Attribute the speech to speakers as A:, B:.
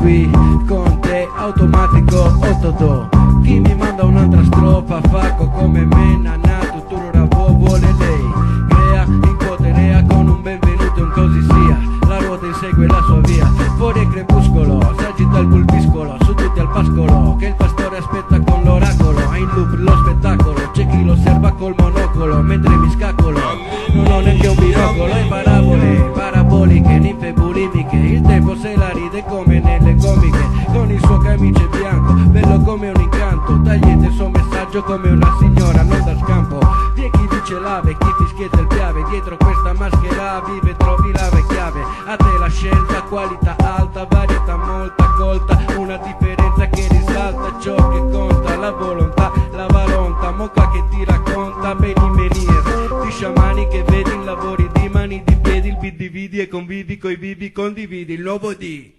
A: qui con te, automatico, ototo. Chi mi manda un'altra strofa, facco come me, nanato, tururavo, vuole lei. Crea, incoterea con un benvenuto, un così sia. La ruota insegue la sua via, fuori è crepuscolo, s'agita il pulviscolo, su tutti al pascolo, che il pastore aspetta con l'oracolo. È in loop lo spettacolo, c'è chi lo osserva col monocolo, mentre mi scaccolo, non ho neanche un binocolo. E parabole, paraboliche, ninfe bulimiche, il tempo se la ride come nelle comiche, con il suo camice bianco, bello come un incanto, tagliente il suo messaggio come una signora, non da scampo. Vi è chi dice lave, chi fischietta il piave, dietro questa maschera vive, trovi la chiave. A te la scelta, qualità alta, varietà molta, colta, una differenza che risalta ciò che conta, la volontà, la valonta, mocca che ti racconta, beni menhir, di sciamani che vedi in lavori di mani, di piedi, il beat dividi e convivi coi vivi, condividi il nuovo D.